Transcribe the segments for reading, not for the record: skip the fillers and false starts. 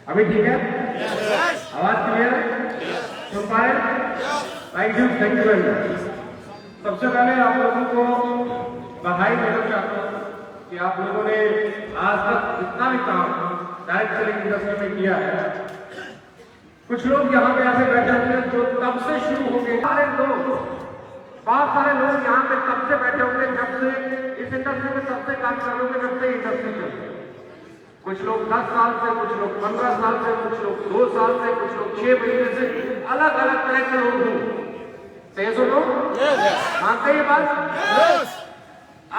अभी ठीक है? आवाज क्लियर है? सुन पाए? Thank you very much. सबसे पहले आप लोगों को बधाई देना चाहता हूँ कि आप लोगों ने आज तक जितना भी काम डायरेक्ट सेलिंग इंडस्ट्री में किया है। कुछ लोग यहाँ पे ऐसे बैठे हुए हैं जो तब से शुरू हो गए, बहुत सारे लोग यहाँ पे तब से बैठे हुए जब से इस इंडस्ट्री में तब से काम कर रहे होंगे जब से इंडस्ट्री चल रही है। कुछ लोग 10 साल से, कुछ लोग 15 साल से, कुछ लोग 2 साल से, कुछ लोग 6 महीने से, अलग अलग तरह के लोग हैं। सही सुनो? मानते ये बात?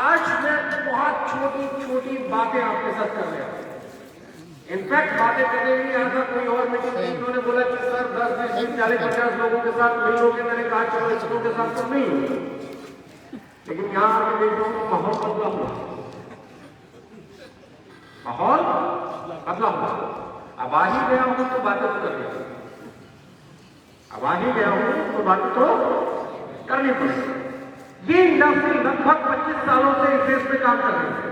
आज मैं बहुत छोटी छोटी बातें आपके साथ कर रहा हूँ। इनफैक्ट बातें करने के लिए यहाँ था कोई और मीटिंग थी, उन्होंने बोला कि सर 10, 20, 40, 50 लोगों के साथ मिल लोगे। मैंने कहा चलो इस लोगों के साथ तो नहीं, लेकिन यहाँ आके देख रहा हूँ माहौल बदला हुआ, माहौल बदला हुआ। अब आ ही गया हूं तो बातें तो करनी पड़ेगी, अब आ ही गया हूं तो बातें तो करनी पड़ेगी। ये इंडस्ट्री लगभग 25 सालों से इस देश में काम कर रही है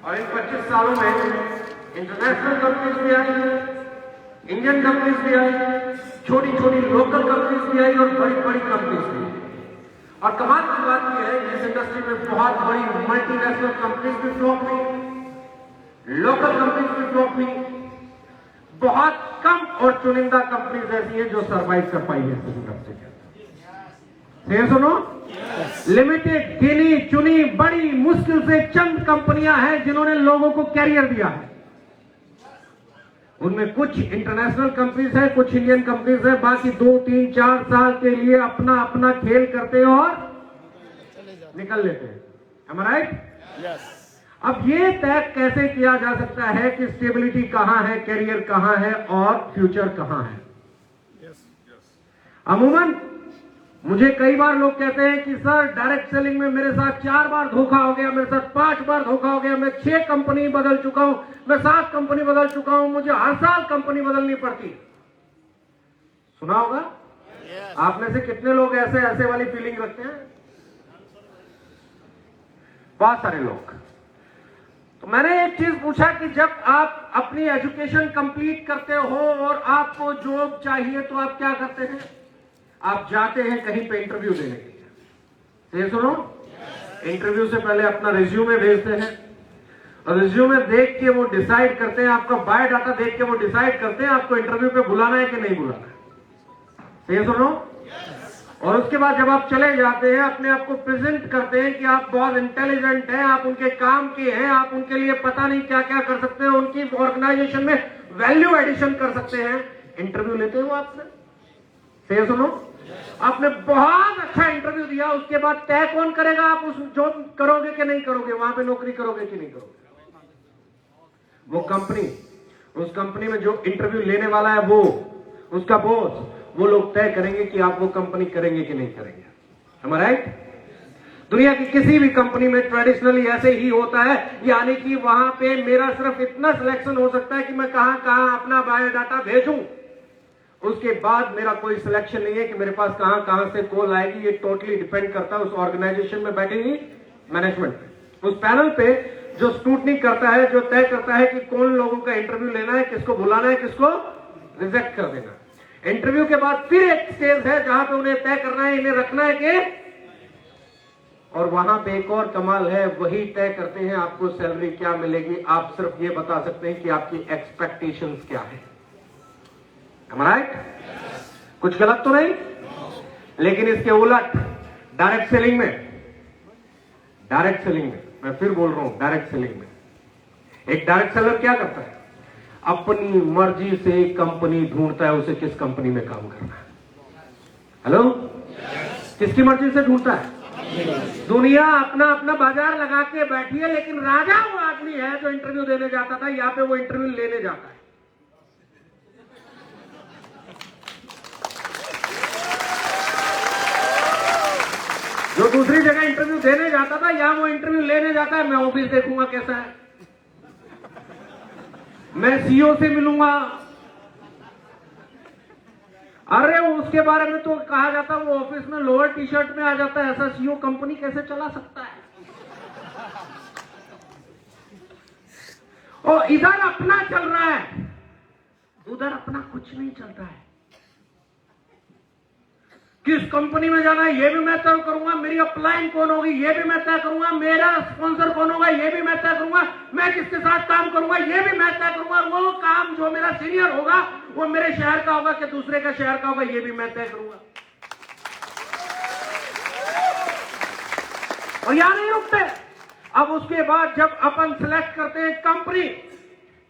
और इन 25 सालों में इंटरनेशनल कंपनीज भी आई, इंडियन कंपनीज भी आई, छोटी छोटी लोकल कंपनीज भी आई और बड़ी बड़ी कंपनीज भी आई। और कमाल की बात यह है कि इस इंडस्ट्री में बहुत बड़ी मल्टीनेशनल कंपनीज भी फ्लॉप हुई, लोकल कंपनीज भी फ्लॉप हुई, बहुत कम और चुनिंदा कंपनीज ऐसी है जो सरवाइव कर पाई है इस इंडस्ट्री के। सुनो, लिमिटेड गिनी चुनी बड़ी मुश्किल से चंद कंपनियां हैं जिन्होंने लोगों को कैरियर दिया है। उनमें कुछ इंटरनेशनल कंपनीज है, कुछ इंडियन कंपनीज है, बाकी 2, 3, 4 साल के लिए अपना अपना खेल करते और निकल लेते हैं। Am I right? अब ये तय कैसे किया जा सकता है कि स्टेबिलिटी कहां है, कैरियर कहां है और फ्यूचर कहां है? अमूमन मुझे कई बार लोग कहते हैं कि सर डायरेक्ट सेलिंग में मेरे साथ 4 बार धोखा हो गया, मेरे साथ 5 बार धोखा हो गया, मैं 6 कंपनी बदल चुका हूं, मैं 7 कंपनी बदल चुका हूं, मुझे हर साल कंपनी बदलनी पड़ती। सुना होगा? आप में से कितने लोग ऐसे वाली फीलिंग रखते हैं? बहुत सारे लोग। तो मैंने एक चीज पूछा कि जब आप अपनी एजुकेशन कंप्लीट करते हो और आपको जॉब चाहिए तो आप क्या करते हैं? आप जाते हैं कहीं पे इंटरव्यू देने के लिए। सुनो, इंटरव्यू से पहले अपना रिज्यूमे भेजते हैं और रिज्यूमे देख के वो डिसाइड करते हैं, आपका बायोडाटा देख के वो डिसाइड करते हैं आपको इंटरव्यू पे बुलाना है कि नहीं बुलाना है। सुनो, और उसके बाद जब आप चले जाते हैं अपने आप को प्रेजेंट करते हैं कि आप बहुत इंटेलिजेंट हैं, आप उनके काम के हैं, आप उनके लिए पता नहीं क्या क्या कर सकते हैं, उनकी ऑर्गेनाइजेशन में वैल्यू एडिशन कर सकते हैं। इंटरव्यू लेते हो आपसे। सही सुनो, आपने बहुत अच्छा इंटरव्यू दिया, उसके बाद तय कौन करेगा आप उस जॉब करोगे कि नहीं करोगे, वहां पे नौकरी करोगे कि नहीं करोगे? वो कंपनी, उस कंपनी में जो इंटरव्यू लेने वाला है वो, उसका बॉस, वो लोग तय करेंगे कि आप वो कंपनी करेंगे कि नहीं करेंगे। Am I right? दुनिया की किसी भी कंपनी में ट्रेडिशनली ऐसे ही होता है, यानी कि वहां पे मेरा सिर्फ इतना सिलेक्शन हो सकता है कि मैं कहां कहां अपना बायोडाटा भेजूं, उसके बाद मेरा कोई सिलेक्शन नहीं है कि मेरे पास कहां कहां से कॉल आएगी। ये टोटली डिपेंड करता है उस ऑर्गेनाइजेशन में बैठेगी मैनेजमेंट पे, उस पैनल पे जो स्क्रूटनी करता है, जो तय करता है कि कौन लोगों का इंटरव्यू लेना है, किसको बुलाना है, किसको रिजेक्ट कर देना। इंटरव्यू के बाद फिर एक स्टेज है जहां पे उन्हें तय करना है इन्हें रखना है कि, और वहां पे एक और कमाल है, वही तय करते हैं आपको सैलरी क्या मिलेगी। आप सिर्फ ये बता सकते हैं कि आपकी एक्सपेक्टेशंस क्या है। Am I right? कुछ गलत तो नहीं? लेकिन इसके उलट डायरेक्ट सेलिंग में मैं फिर बोल रहा हूं, डायरेक्ट सेलिंग में एक डायरेक्ट सेलर क्या करता है? अपनी मर्जी से कंपनी ढूंढता है उसे किस कंपनी में काम करना है। हेलो, किसकी मर्जी से ढूंढता है? दुनिया अपना अपना बाजार लगा के बैठी है, लेकिन राजा वो आदमी है जो इंटरव्यू देने जाता था, यहां पे वो इंटरव्यू लेने जाता है। जो दूसरी जगह इंटरव्यू देने जाता था, यहां वो इंटरव्यू लेने जाता है। मैं ऑफिस देखूंगा कैसा है, मैं सीईओ से मिलूंगा। अरे उसके बारे में तो कहा जाता है वो ऑफिस में लोअर टी शर्ट में आ जाता है, ऐसा सीईओ कंपनी कैसे चला सकता है? और इधर अपना चल रहा है, उधर अपना कुछ नहीं चलता है। किस कंपनी में जाना है ये भी मैं तय करूंगा, मेरी अपलाइन कौन होगी ये भी मैं तय करूंगा, मेरा स्पॉन्सर कौन होगा ये भी मैं तय करूंगा, मैं किसके साथ काम करूंगा ये भी मैं तय करूंगा, वो काम जो मेरा सीनियर होगा वो मेरे शहर का होगा कि दूसरे का शहर का होगा ये भी मैं तय करूंगा। और यहां नहीं रुकते। अब उसके बाद जब अपन सिलेक्ट करते हैं कंपनी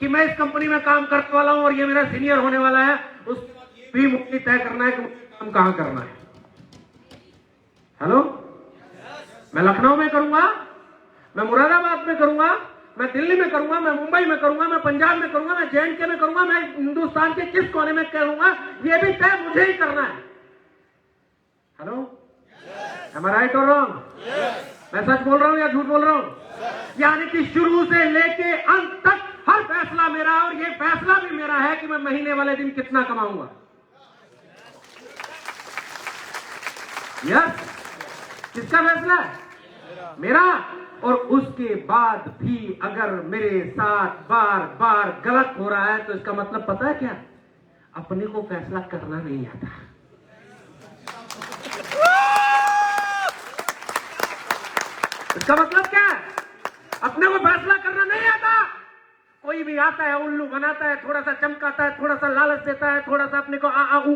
कि मैं इस कंपनी में काम करने वाला हूं और ये मेरा सीनियर होने वाला है, उस भी मुझे तय करना है कि काम कहां करना है। हेलो, मैं लखनऊ में करूंगा, मैं मुरादाबाद में करूंगा, मैं दिल्ली में करूंगा, मैं मुंबई में करूंगा, मैं पंजाब में करूंगा, मैं JNK में करूंगा, मैं हिंदुस्तान के किस कोने में करूंगा, ये भी तय मुझे ही करना है। Hello, am I right or wrong? मैं सच बोल रहा हूं या झूठ बोल रहा हूं? यानी कि शुरू से लेके अंत तक हर फैसला मेरा, और ये फैसला भी मेरा है कि मैं महीने वाले दिन कितना कमाऊंगा। यस, किसका फैसला है? मेरा। और उसके बाद भी अगर मेरे साथ बार बार गलत हो रहा है तो इसका मतलब पता है क्या? अपने को फैसला करना नहीं आता। इसका मतलब क्या है? अपने को फैसला करना नहीं आता। कोई भी आता है, उल्लू बनाता है, थोड़ा सा चमकाता है, थोड़ा सा लालच देता है, थोड़ा सा अपने को आ उ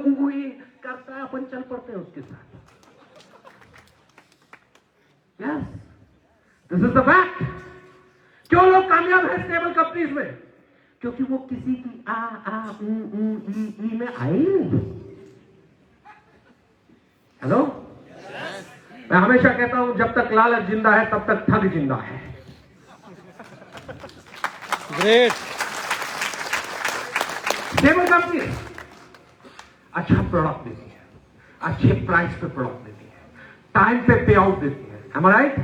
करता है, अपन चल पड़ते हैं उसके साथ। Yes, this is the fact. क्यों लोग कामयाब हैं स्टेबल कंपनीज में? क्योंकि वो किसी की ई में आए ही नहीं। हेलो, मैं हमेशा कहता हूं जब तक लालच जिंदा है तब तक ठग जिंदा है। ग्रेट। स्टेबल कंपनी अच्छा प्रोडक्ट देती है, अच्छे प्राइस पे प्रोडक्ट देती है, टाइम पे पे आउट देती है, am I right?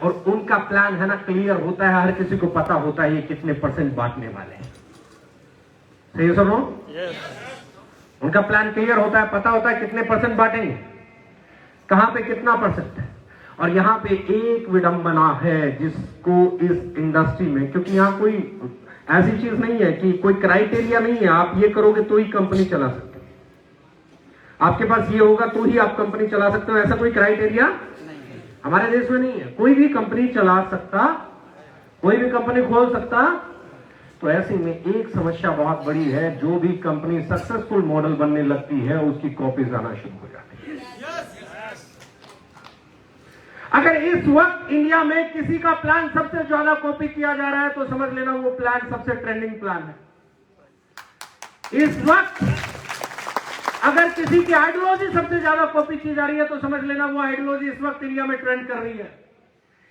और उनका प्लान है ना क्लियर होता है, हर किसी को पता होता है ये कितने परसेंट बांटने वाले हैं। सही है सब लोग? उनका प्लान क्लियर होता है, पता होता है कितने परसेंट बांटेंगे, कहां पे कितना परसेंट। और यहां पे एक विडंबना है जिसको इस इंडस्ट्री में, क्योंकि यहां कोई ऐसी चीज नहीं है कि कोई क्राइटेरिया नहीं है आप ये करोगे तो ही कंपनी चला सकते हो, आपके पास ये होगा तो ही आप कंपनी चला सकते हो, ऐसा कोई क्राइटेरिया हमारे देश में नहीं है। कोई भी कंपनी चला सकता, कोई भी कंपनी खोल सकता। तो ऐसे में एक समस्या बहुत बड़ी है, जो भी कंपनी सक्सेसफुल मॉडल बनने लगती है उसकी कॉपीज आना शुरू हो जाती है। अगर इस वक्त इंडिया में किसी का प्लान सबसे ज्यादा कॉपी किया जा रहा है तो समझ लेना वो प्लान सबसे ट्रेंडिंग प्लान है। इस वक्त अगर किसी की आइडियोलॉजी सबसे ज्यादा कॉपी की जा रही है तो समझ लेना वो आइडियोलॉजी इस वक्त इंडिया में ट्रेंड कर रही है।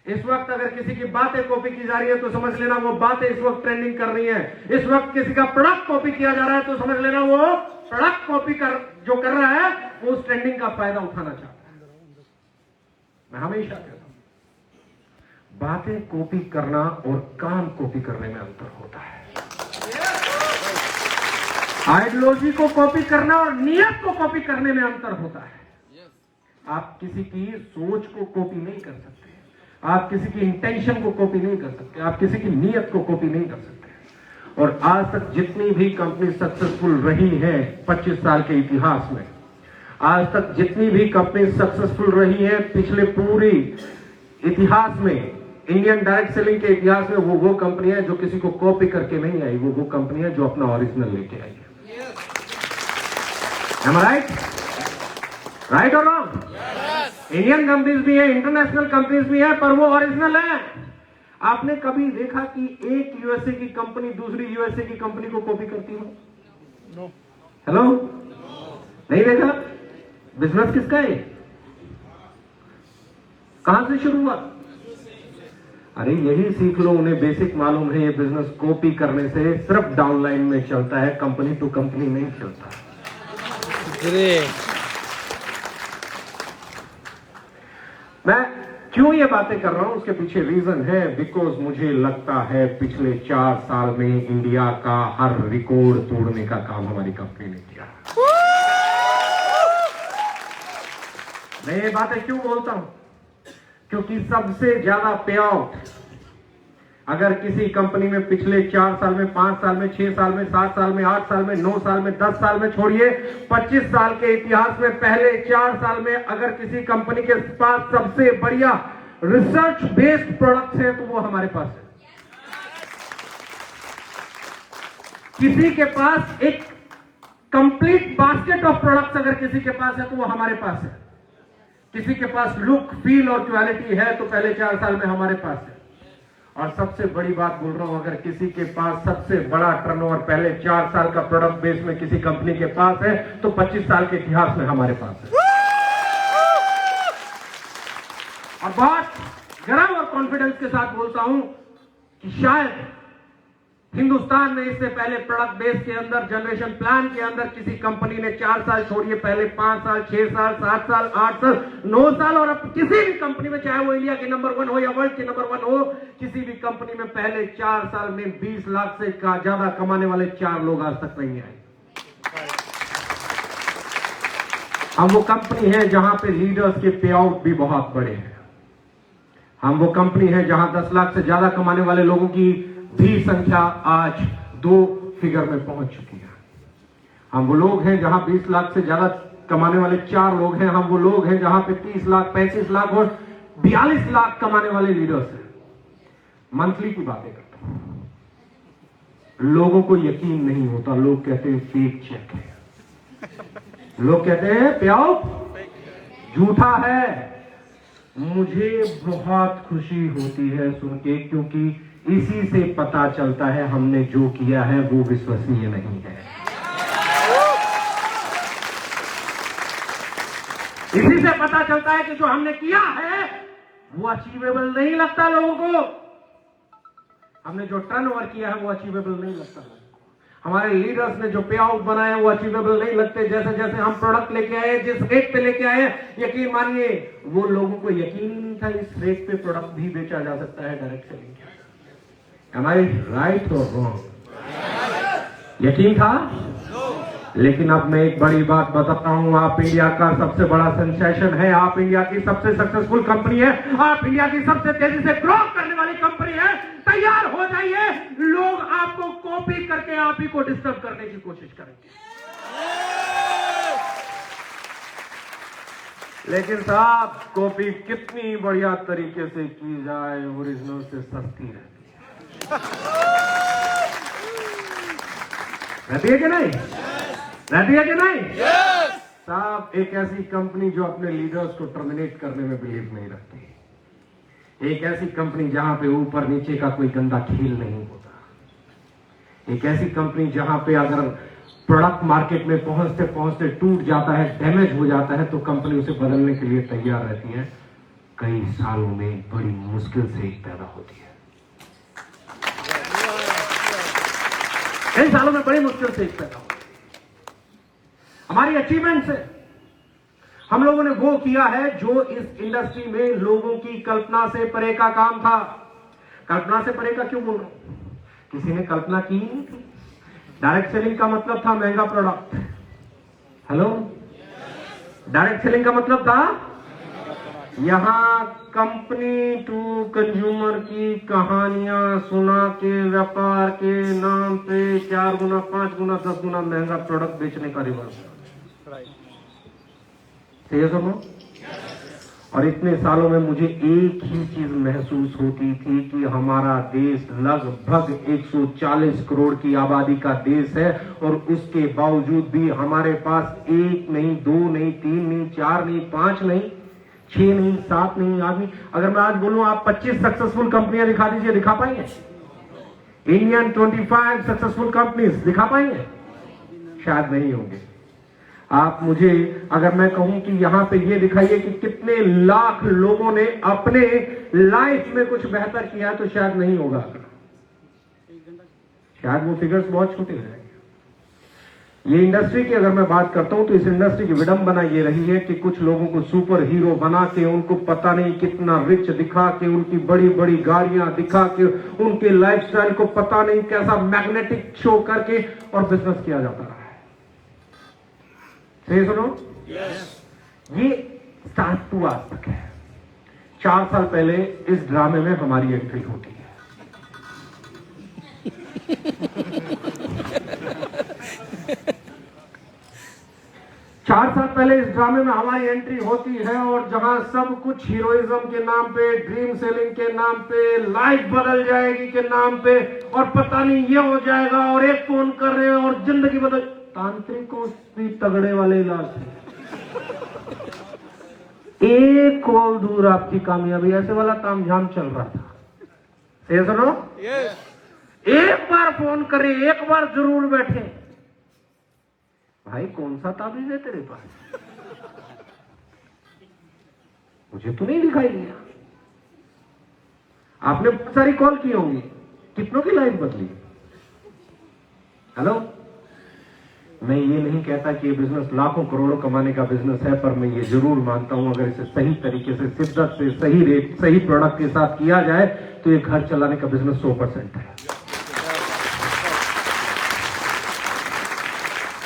इस वक्त अगर किसी की बातें कॉपी की जा रही है तो समझ लेना वो बातें इस वक्त ट्रेंडिंग कर रही हैं। इस वक्त किसी का प्रोडक्ट कॉपी किया जा रहा है तो समझ लेना वो प्रोडक्ट कॉपी जो कर रहा है वो उस ट्रेंडिंग का फायदा उठाना चाहता है। मैं हमेशा कहता हूं बातें कॉपी करना और काम कॉपी करने में अंतर होता है। आइडियोलॉजी को कॉपी करना और नियत को कॉपी करने में अंतर होता है। आप किसी की सोच को कॉपी नहीं कर सकते, आप किसी की इंटेंशन को कॉपी नहीं कर सकते, आप किसी की नीयत को कॉपी नहीं कर सकते। और आज तक जितनी भी कंपनी सक्सेसफुल रही है 25 साल के इतिहास में, आज तक जितनी भी कंपनी सक्सेसफुल रही है पिछले पूरी इतिहास में, इंडियन डायरेक्ट सेलिंग के इतिहास में, वो कंपनी है जो किसी को कॉपी करके नहीं आई, वो कंपनी है जो अपना ओरिजिनल लेके आई है। Am I right? Right or wrong? Indian companies भी है, इंटरनेशनल कंपनीज भी है, पर वो ओरिजिनल है। आपने कभी देखा कि एक यूएसए की कंपनी दूसरी यूएसए की कंपनी को कॉपी करती हो? हेलो? नहीं देखा? बिजनेस किसका है? कहां से शुरू हुआ? अरे यही सीख लो, उन्हें बेसिक मालूम है ये बिजनेस कॉपी करने से सिर्फ डाउनलाइन में चलता है, कंपनी टू कंपनी नहीं चलता। मैं क्यों ये बातें कर रहा हूं उसके पीछे रीजन है, बिकॉज मुझे लगता है पिछले 4 साल में इंडिया का हर रिकॉर्ड तोड़ने का काम हमारी कंपनी ने किया। मैं ये बातें क्यों बोलता हूं? क्योंकि सबसे ज्यादा पे आउट अगर किसी कंपनी में पिछले 4 साल में, 5 साल में, 6 साल में, 7 साल में, 8 साल में, 9 साल में, 10 साल में, छोड़िए 25 साल के इतिहास में पहले 4 साल में अगर किसी कंपनी के पास सबसे बढ़िया रिसर्च बेस्ड प्रोडक्ट्स है तो वो हमारे पास है। किसी के पास एक कंप्लीट बास्केट ऑफ प्रोडक्ट्स अगर किसी के पास है तो वो हमारे पास है। किसी के पास लुक, फील और क्वालिटी है तो पहले 4 साल में हमारे पास है। और सबसे बड़ी बात बोल रहा हूं, अगर किसी के पास सबसे बड़ा टर्नओवर पहले 4 साल का प्रोडक्ट बेस में किसी कंपनी के पास है तो 25 साल के इतिहास में हमारे पास है। और बहुत गर्व और कॉन्फिडेंस के साथ बोलता हूं कि शायद हिंदुस्तान में इससे पहले प्रोडक्ट बेस के अंदर, जनरेशन प्लान के अंदर किसी कंपनी ने 4 साल छोड़िए, पहले 5 साल, 6 साल, 7 साल, 8 साल, 9 साल, और अब किसी भी कंपनी में, चाहे वो इंडिया के नंबर 1 हो या वर्ल्ड के नंबर 1 हो, किसी भी कंपनी में पहले 4 साल में 20 लाख से ज्यादा कमाने वाले 4 लोग आज तक नहीं आए। हम वो कंपनी है जहां पे लीडर्स के पे आउट भी बहुत बड़े हैं। हम वो कंपनी है जहां 10 लाख से ज्यादा कमाने वाले लोगों की भी संख्या आज 2 फिगर में पहुंच चुकी है। हम वो लोग हैं जहां 20 लाख से ज्यादा कमाने वाले 4 लोग हैं। हम वो लोग हैं जहां पे 30 लाख, 35 लाख और 42 लाख कमाने वाले लीडर्स हैं। मंथली की बातें करता हूं, लोगों को यकीन नहीं होता, लोग कहते हैं फेक चेक है, लोग कहते हैं पे आउट झूठा है। मुझे बहुत खुशी होती है सुन के, क्योंकि इसी से पता चलता है हमने जो किया है वो विश्वसनीय नहीं है। इसी से पता चलता है कि जो हमने किया है वो अचीवेबल नहीं लगता लोगों को। हमने जो टर्नओवर किया है वो अचीवेबल नहीं लगता। हमारे लीडर्स ने जो पे आउट बनाया वो अचीवेबल नहीं लगते। जैसे जैसे हम प्रोडक्ट लेके आए, जिस रेट पे लेके आए, यकीन मानिए वो लोगों को यकीन नहीं था इस रेट पे प्रोडक्ट भी बेचा जा सकता है डायरेक्ट सेलिंग। हमारी राइट और रॉन्ग? यकीन था। लेकिन अब मैं एक बड़ी बात बताता हूं, आप इंडिया का सबसे बड़ा सेंसेशन है, आप इंडिया की सबसे सक्सेसफुल कंपनी है, आप इंडिया की सबसे तेजी से ग्रो करने वाली कंपनी है। तैयार हो जाइए, लोग आपको कॉपी करके आप ही को डिस्टर्ब करने की कोशिश करेंगे। लेकिन साहब कॉपी कितनी बढ़िया तरीके से की जाए ओरिजिनल से सस्ती रहती है कि नहीं? रहती है कि नहीं? साहब एक ऐसी कंपनी जो अपने लीडर्स को टर्मिनेट करने में बिलीव नहीं रखती, एक ऐसी कंपनी जहां पे ऊपर नीचे का कोई गंदा खेल नहीं होता, एक ऐसी कंपनी जहां पे अगर प्रोडक्ट मार्केट में पहुंचते पहुंचते टूट जाता है, डैमेज हो जाता है, तो कंपनी उसे बदलने के लिए तैयार रहती है। कई सालों में बड़ी मुश्किल से एक पैदा होती है, कई सालों में बड़ी मुश्किल से एक पैदा होती है। हमारी अचीवमेंट से हम लोगों ने वो किया है जो इस इंडस्ट्री में लोगों की कल्पना से परे का काम था। कल्पना से परे का क्यों बोल रहा हूं? किसी ने कल्पना की नहीं थी। डायरेक्ट सेलिंग का मतलब था महंगा प्रोडक्ट। हेलो, डायरेक्ट सेलिंग का मतलब था यहां कंपनी टू कंज्यूमर की कहानियां सुना के व्यापार के नाम पे 4 गुना 5 गुना 10 गुना महंगा प्रोडक्ट बेचने का रिवाज। सही है सुनो। और इतने सालों में मुझे एक ही चीज महसूस होती थी कि हमारा देश लगभग 140 करोड़ की आबादी का देश है, और उसके बावजूद भी हमारे पास 1 नहीं 2 नहीं 3 नहीं 4 नहीं 5 नहीं 6 नहीं 7 नहीं आदमी। अगर मैं आज बोलूं आप 25 सक्सेसफुल कंपनियां दिखा दीजिए, दिखा पाएंगे? इंडियन 25 सक्सेसफुल कंपनीज दिखा पाएंगे? शायद नहीं होंगे। आप मुझे अगर मैं कहूं कि यहां पे ये दिखाइए कि कितने लाख लोगों ने अपने लाइफ में कुछ बेहतर किया, तो शायद नहीं होगा। शायद वो फिगर्स बहुत छोटे हैं। ये इंडस्ट्री की अगर मैं बात करता हूं तो इस इंडस्ट्री की विडंबना ये रही है कि कुछ लोगों को सुपर हीरो बना के, उनको पता नहीं कितना रिच दिखा के, उनकी बड़ी बड़ी गाड़ियां दिखा के, उनके लाइफस्टाइल को पता नहीं कैसा मैग्नेटिक शो करके और बिजनेस किया जाता है। सही सुनो। ये स्टार्ट टू आज तक है। 4 साल पहले इस ड्रामे में हमारी एंट्री होती है। 4 साल पहले इस ड्रामे में हमारी एंट्री होती है, और जहां सब कुछ हीरोइज्म के नाम पे, ड्रीम सेलिंग के नाम पे, लाइफ बदल जाएगी के नाम पे, और पता नहीं ये हो जाएगा, और एक फोन कर रहे हैं और जिंदगी बदल। तांत्रिकों भी तगड़े वाले इलाज है। एक कॉल दूर आपकी कामयाबी, ऐसे वाला तामझाम चल रहा था। ये सुनो, एक बार फोन करे, एक बार जरूर बैठे। भाई कौन सा ताबीज है तेरे पास? मुझे तो नहीं दिखाई दिया। आपने बहुत सारी कॉल की होंगी, कितनों की लाइफ बदली? हेलो, मैं ये नहीं कहता कि ये बिजनेस लाखों करोड़ों कमाने का बिजनेस है, पर मैं ये जरूर मानता हूं अगर इसे सही तरीके से, शिद्दत से, सही रेट, सही प्रोडक्ट के साथ किया जाए तो ये घर चलाने का बिजनेस 100% है।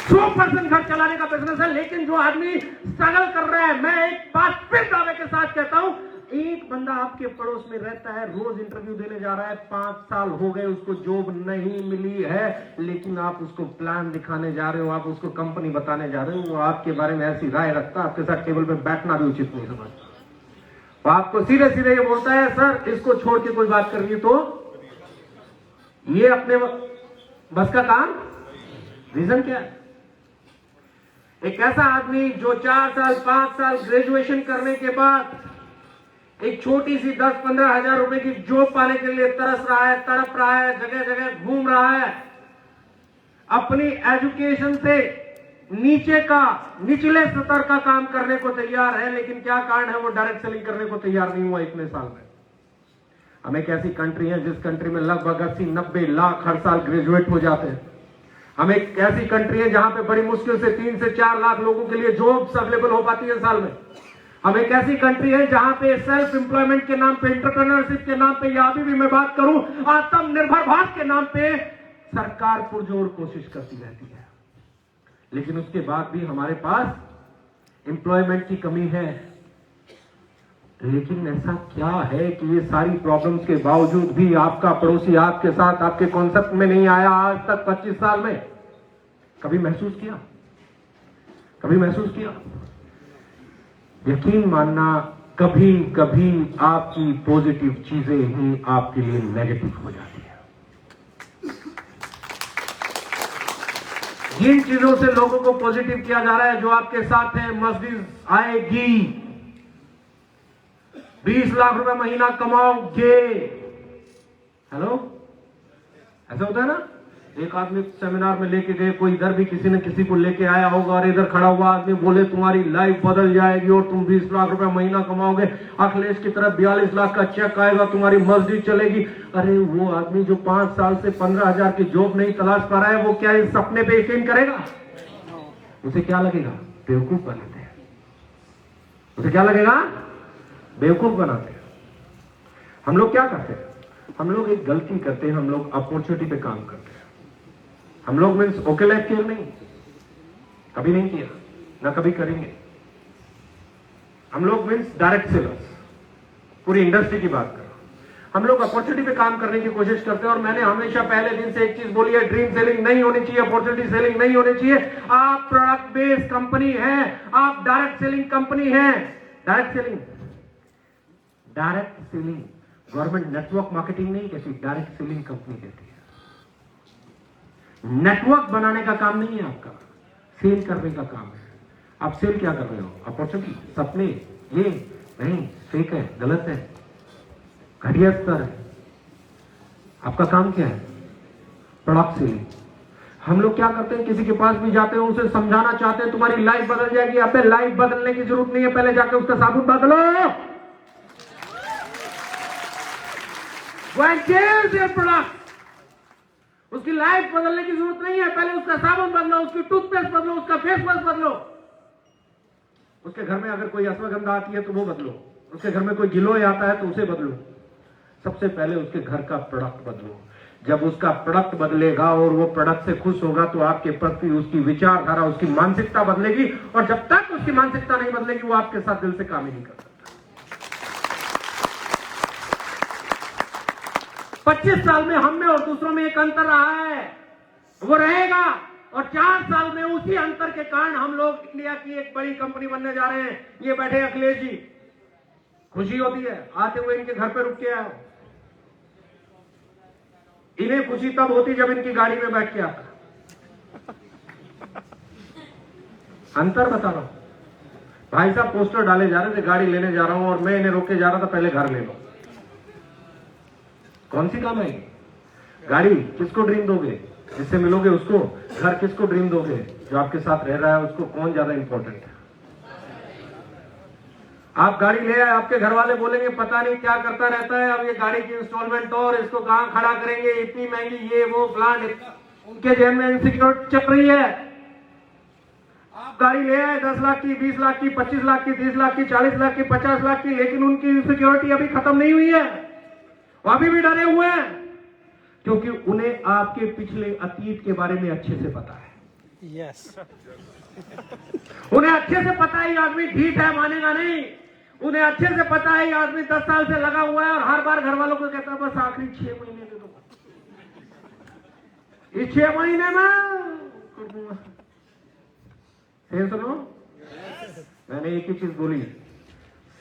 100% घर चलाने का बिजनेस है। लेकिन जो आदमी स्ट्रगल कर रहा है, मैं एक बात फिर दावे के साथ कहता हूं, एक बंदा आपके पड़ोस में रहता है, रोज इंटरव्यू देने जा रहा है, 5 साल हो गए, उसको जॉब नहीं मिली है, लेकिन आप उसको प्लान दिखाने जा रहे हो, आप उसको कंपनी बताने जा रहे हो, वो आपके बारे में ऐसी राय रखता, आपके साथ टेबल पे बैठना भी उचित नहीं समझता। वो आपको सीधे सीधे ये बोलता है, सर इसको छोड़ के कोई बात कर रही है तो ये अपने बस का काम। रीजन क्या है? एक ऐसा आदमी जो 4 साल 5 साल ग्रेजुएशन करने के बाद एक छोटी सी 10-15 हजार रुपए की जॉब पाने के लिए तरस रहा है, तड़प रहा है, जगह जगह घूम रहा है, अपनी एजुकेशन से नीचे का निचले स्तर का काम करने को तैयार है, लेकिन क्या कारण है वो डायरेक्ट सेलिंग करने को तैयार नहीं हुआ इतने साल में। हम एक ऐसी कंट्री है जिस कंट्री में लगभग 80-90 लाख हर साल ग्रेजुएट हो जाते हैं। हम एक ऐसी कंट्री है जहां पे बड़ी मुश्किल से 3 से 4 लाख लोगों के लिए जॉब्स अवेलेबल हो पाती है साल में। हम एक ऐसी कंट्री है जहां पे सेल्फ एम्प्लॉयमेंट के नाम पे, एंटरप्रेन्योरशिप के नाम पे, या अभी भी मैं बात करूं आत्मनिर्भर भारत के नाम पे सरकार पुरजोर कोशिश करती रहती है, लेकिन उसके बाद भी हमारे पास एम्प्लॉयमेंट की कमी है। लेकिन ऐसा क्या है कि ये सारी प्रॉब्लम्स के बावजूद भी आपका पड़ोसी आपके साथ आपके कॉन्सेप्ट में नहीं आया आज तक 25 साल में? कभी महसूस किया? कभी महसूस किया? यकीन मानना, कभी कभी आपकी पॉजिटिव चीजें ही आपके लिए नेगेटिव हो जाती है। जिन चीजों से लोगों को पॉजिटिव किया जा रहा है, जो आपके साथ है, मर्सिडीज आएगी, 20 लाख रुपए महीना कमाओगे। हेलो, ऐसा होता है ना? एक आदमी सेमिनार में लेके गए, कोई इधर भी किसी ने किसी को लेके आया होगा, और इधर खड़ा हुआ आदमी बोले तुम्हारी लाइफ बदल जाएगी और तुम 20 लाख रुपए महीना कमाओगे। अखिलेश की तरफ 42 लाख का चेक आएगा, तुम्हारी मस्जिद चलेगी। अरे वो आदमी जो 5 साल से 15,000 की जॉब नहीं तलाश पा रहा है, वो क्या इस सपने पे यकीन करेगा? उसे क्या लगेगा? बेवकूफ बनाते हैं। उसे क्या लगेगा? बेवकूफ बनाते हैं। हम लोग क्या करते हैं? हम लोग एक गलती करते हैं, हम लोग अपॉर्चुनिटी पे काम करते हैं। हम लोग मीन्स ओके लाइफ केयर नहीं, कभी नहीं किया, ना कभी करेंगे। हम लोग मीन्स डायरेक्ट सेलर्स, पूरी इंडस्ट्री की बात कर रहा हूं। हम लोग अपॉर्चुनिटी पे काम करने की कोशिश करते हैं, और मैंने हमेशा पहले दिन से एक चीज बोली है, ड्रीम सेलिंग नहीं होनी चाहिए, अपॉर्चुनिटी सेलिंग नहीं होनी चाहिए। आप प्रोडक्ट बेस्ड कंपनी है, आप डायरेक्ट सेलिंग कंपनी है। Direct selling government network marketing नहीं कहती, डायरेक्ट सेलिंग कंपनी कहती है। नेटवर्क बनाने का काम नहीं है आपका, सेल करने का काम है। आप सेल क्या कर रहे हो? अपॉर्चुनिटी, सपने, ये नहीं, फेक है, गलत है, घटिया स्तर है। आपका काम क्या है? Product selling. हम लोग क्या करते हैं, किसी के पास भी जाते हैं, उसे समझाना चाहते हैं तुम्हारी लाइफ बदल जाएगी। अबे लाइफ बदलने की जरूरत नहीं है, पहले जाके उसका साबुन बदलो। प्रोडक्ट, उसकी लाइफ बदलने की जरूरत नहीं है, पहले उसका साबुन बदलो, उसकी टूथपेस्ट बदलो, उसका फेस वॉश बदलो। उसके घर में अगर कोई अश्वगंधा आती है तो वो बदलो, उसके घर में कोई गिलोय आता है तो उसे बदलो। सबसे पहले उसके घर का प्रोडक्ट बदलो। जब उसका प्रोडक्ट बदलेगा और वो प्रोडक्ट से खुश होगा, तो आपके प्रति उसकी विचारधारा, उसकी मानसिकता बदलेगी। और जब तक उसकी मानसिकता नहीं बदलेगी, वो आपके साथ दिल से काम ही नहीं कर सकता। 25 साल में हम में और दूसरों में एक अंतर रहा है, वो रहेगा। और 4 साल में उसी अंतर के कारण हम लोग इंडिया की एक बड़ी कंपनी बनने जा रहे हैं। ये बैठे अखिलेश जी, खुशी होती है आते हुए इनके घर पे रुक के आओ। इन्हें खुशी तब होती जब इनकी गाड़ी में बैठ के आता। अंतर बता रहा हूं। भाई साहब पोस्टर डाले जा रहे थे, गाड़ी लेने जा रहा हूं, और मैं इन्हें रोके जा रहा था, पहले घर ले लो। कौन सी काम आएगी? गाड़ी किसको ड्रीम दोगे? जिससे मिलोगे उसको। घर किसको ड्रीम दोगे? जो आपके साथ रह रहा है उसको। कौन ज्यादा इंपॉर्टेंट है? आप गाड़ी ले आए, आपके घर वाले बोलेंगे पता नहीं क्या करता रहता है, अब ये गाड़ी की इंस्टॉलमेंट और इसको कहां खड़ा करेंगे, इतनी महंगी, ये वो प्लान। उनके जेब में इनसिक्योरिटी चल रही है। आप गाड़ी ले आए 10 लाख की, 20 लाख की, 25 लाख की, 30 लाख की, 40 लाख की, 50 लाख की, लेकिन उनकी इनसिक्योरिटी अभी खत्म नहीं हुई है। वो अभी भी डरे हुए हैं, क्योंकि उन्हें आपके पिछले अतीत के बारे में अच्छे से पता है। यस। उन्हें अच्छे से पता है ये आदमी ढीठ है, मानेगा नहीं। उन्हें अच्छे से पता है ये आदमी 10 साल से लगा हुआ है, और हर बार घर वालों को कहता है बस आखिरी 6 महीने दे दो, इस 6 महीने में कर दूंगा। सुनो, मैंने एक ही चीज बोली,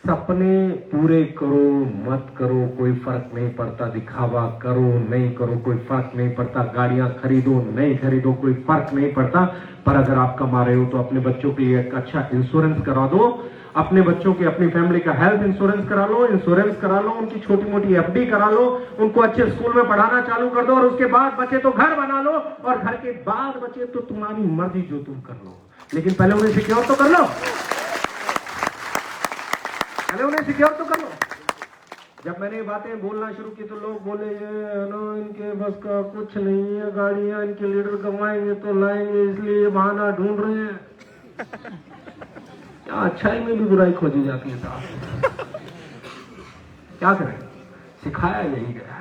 सपने पूरे करो मत करो कोई फर्क नहीं पड़ता, दिखावा करो नहीं करो कोई फर्क नहीं पड़ता, गाड़ियां खरीदो नहीं खरीदो कोई फर्क नहीं पड़ता, पर अगर आप कमा रहे हो तो अपने बच्चों के लिए एक अच्छा इंश्योरेंस करा दो, अपने बच्चों की, अपनी फैमिली का हेल्थ इंश्योरेंस करा लो, उनकी छोटी मोटी एफडी करा लो, उनको अच्छे स्कूल में पढ़ाना चालू कर दो, और उसके बाद बचे तो घर बना लो, और घर के बाद बचे तो तुम्हारी मर्जी जो तुम कर लो। लेकिन पहले उन्हें सिक्योर तो कर लो, पहले उन्हें सिक्योर तो कर लो। जब मैंने ये बातें बोलना शुरू की तो लोग बोले ये नो इनके बस का कुछ नहीं है, गाड़ियां इनके लीडर कमाएंगे तो लाएंगे, इसलिए ये बहाना ढूंढ रहे हैं। क्या अच्छाई में भी बुराई खोजी जाती है साहब, क्या करें, सिखाया यही गया।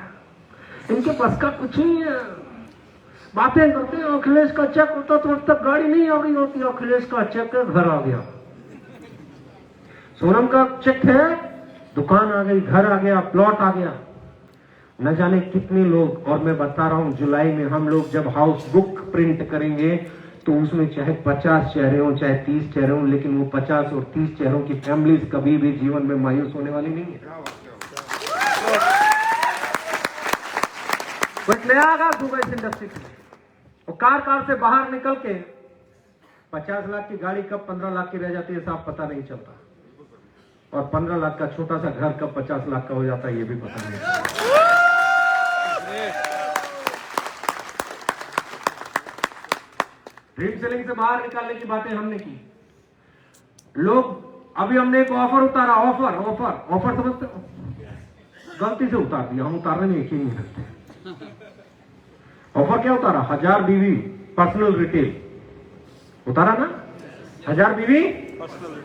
इनके बस का कुछ नहीं है, बातें करते हैं। अखिलेश का चेक होता तो अब तक गाड़ी नहीं आ रही होती, अखिलेश का चेक है घर आ गया। सोनम का चेक है दुकान आ गई, घर आ गया, प्लॉट आ गया। न जाने कितने लोग, और मैं बता रहा हूं जुलाई में हम लोग जब हाउस बुक प्रिंट करेंगे तो उसमें चाहे 50 चेहरे हों चाहे 30 चेहरे हों, लेकिन वो 50 और 30 चेहरों की फैमिलीज कभी भी जीवन में मायूस होने वाली नहीं है। कुछ नया आगाज होगा इस इंडस्ट्री के लिए। और कार से बाहर निकल के 50 लाख की गाड़ी कब 15 लाख की रह जाती है साहब पता नहीं चलता, और 15 लाख का छोटा सा घर कब 50 लाख का हो जाता है ये भी पता नहीं चलता। ड्रीम सेलिंग से बाहर निकालने की बातें हमने की। लोग अभी हमने एक ऑफर उतारा, ऑफर समझते हो, गलती से उतार दिया, हम उतारने में यकीन नहीं रखते। ऑफर क्या उतारा? 1000 बीवी पर्सनल रिटेल उतारा ना, 1000 बीवी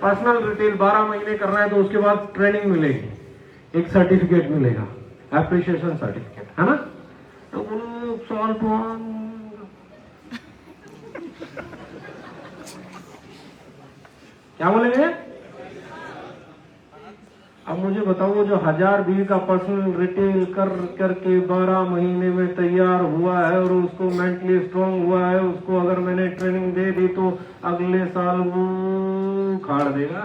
पर्सनल रिटेल 12 महीने करना है तो उसके बाद ट्रेनिंग मिलेगी, एक सर्टिफिकेट मिलेगा, एप्रिसिएशन सर्टिफिकेट, है ना। तो बोलो साल क्या बोलेंगे? अब मुझे बताओ वो जो 1000 बीवी का पर्सनल रिटेल करके 12 महीने में तैयार हुआ है और उसको मेंटली स्ट्रांग हुआ है, उसको अगर मैंने ट्रेनिंग दे दी तो अगले साल वो खाड़ देगा।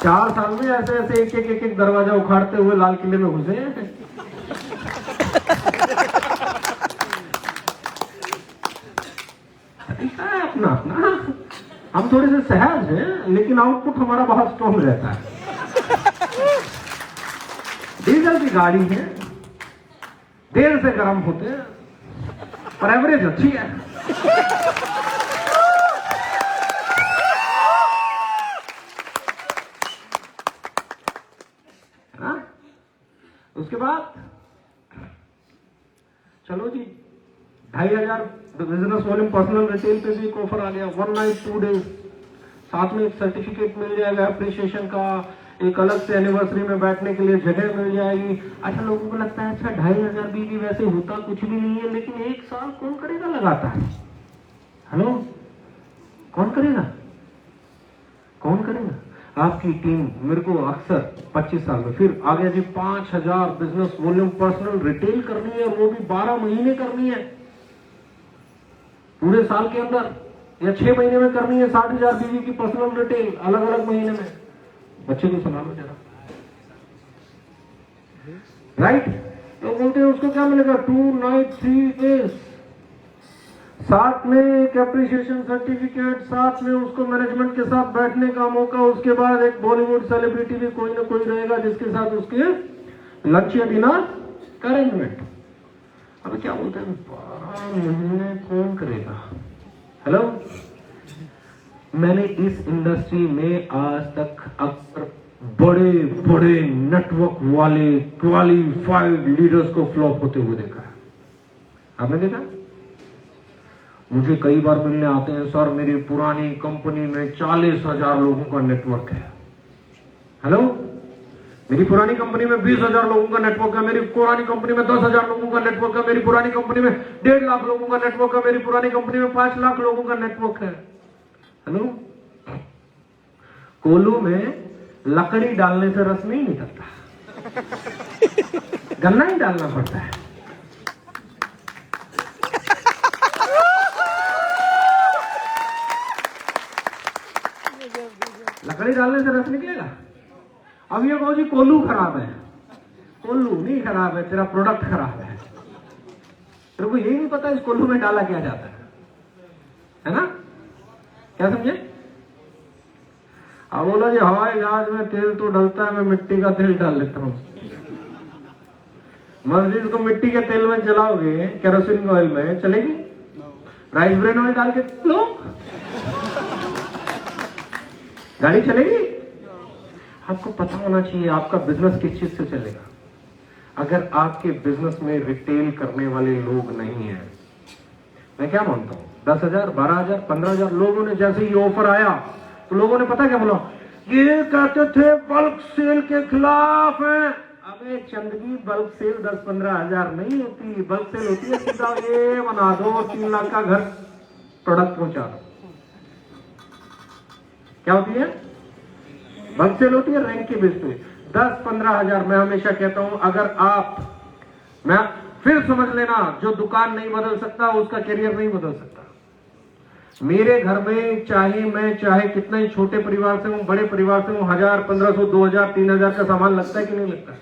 4 साल में ऐसे ऐसे एक दरवाजा उखाड़ते हुए लाल किले में घुसे। अपना अपना हम थोड़े से सहज हैं लेकिन आउटपुट हमारा बहुत स्ट्रॉन्ग रहता है। डीजल की गाड़ी है, देर से गर्म होते हैं पर एवरेज अच्छी है। उसके बाद चलो जी 2500 बिजनेस वॉल्यूम पर्सनल रिटेल पे भी एक ऑफर आ गया, 1 नाइट 2 डेज, साथ में एक सर्टिफिकेट मिल जाएगा एप्रिसिएशन का, एक अलग से एनिवर्सरी में बैठने के लिए जगह मिल जाएगी। अच्छा लोगों को लगता है अच्छा 2500 भी वैसे होता कुछ भी नहीं है, लेकिन 1 साल कौन करेगा लगाता है? हेलो, कौन करेगा? कौन करेगा? आपकी टीम मेरे को अक्सर 25 साल में फिर आ गया जी 5000 बिजनेस वॉल्यूम पर्सनल रिटेल करनी है, वो भी 12 महीने करनी है, पूरे साल के अंदर या 6 महीने में करनी है। 60,000 बीवी की पर्सनल रिटेल अलग अलग महीने में। बच्चे को सुना लो जरा, राइट? तो बोलते हैं उसको क्या मिलेगा? 2 नाइट 3 डेज, साथ में एक एप्रिसिएशन सर्टिफिकेट, साथ में उसको मैनेजमेंट के साथ बैठने का मौका, उसके बाद एक बॉलीवुड सेलिब्रिटी भी कोई ना कोई रहेगा जिसके साथ उसके लंच या डिनर का अरेंजमेंट। अब क्या बोलते हैं 12 महीने कौन करेगा? हेलो, मैंने इस इंडस्ट्री में आज तक अक्सर बड़े बड़े नेटवर्क वाले क्वालिफाइड लीडर्स को फ्लॉप होते हुए देखा है। आपने देखा? मुझे कई बार मिलने आते हैं, सर मेरी पुरानी कंपनी में 40,000 लोगों का नेटवर्क है। हेलो, मेरी पुरानी कंपनी में 20,000 लोगों का नेटवर्क है, मेरी पुरानी कंपनी में 10,000 लोगों का नेटवर्क है, मेरी पुरानी कंपनी में 1.5 लाख लोगों का नेटवर्क है, मेरी पुरानी कंपनी में 5 लाख लोगों का नेटवर्क है। हेलो, कोल्हू में लकड़ी डालने से रस नहीं निकलता, गन्ना ही डालना पड़ता है। लकड़ी डालने से रस निकलेगा? अब ये कहो जी कोल्हू खराब है। कोल्हू नहीं खराब है, तेरा प्रोडक्ट खराब है। तेरे को यही नहीं पता इस कोल्हू में डाला क्या जाता है ना? क्या समझे? अब बोला जी हवाई जहाज में तेल तो डलता है, मैं मिट्टी का तेल डाल लेता हूं। मस्जिद को मिट्टी के तेल में जलाओगे, केरोसिन ऑयल में चलेगी? राइस ब्रेन ऑयल डाल के लो, गाड़ी चलेगी? आपको पता होना चाहिए आपका बिजनेस किस चीज से चलेगा। अगर आपके बिजनेस में रिटेल करने वाले लोग नहीं है, मैं क्या मानता हूं 10,000, 12,000, 15,000 लोगों ने जैसे ही ऑफर आया तो लोगों ने पता क्या बोला, ये कहते थे बल्क सेल के खिलाफ है। अबे चंदगी, बल्क सेल 10-15 हजार नहीं होती, बल्क सेल होती है सीधा ये बना दो 3 लाख का घर प्रोडक्ट पहुंचा दो। क्या होती है? बल्क सेल होती है रैंक के बेस पे 10-15 हजार। मैं हमेशा कहता हूं अगर आप, मैं फिर समझ लेना, जो दुकान नहीं बदल सकता उसका करियर नहीं बदल सकता। मेरे घर में चाहे कितना ही छोटे परिवार से हूं, बड़े परिवार से हूं, 1000, 1500, 2000, 3000 का सामान लगता है कि नहीं लगता?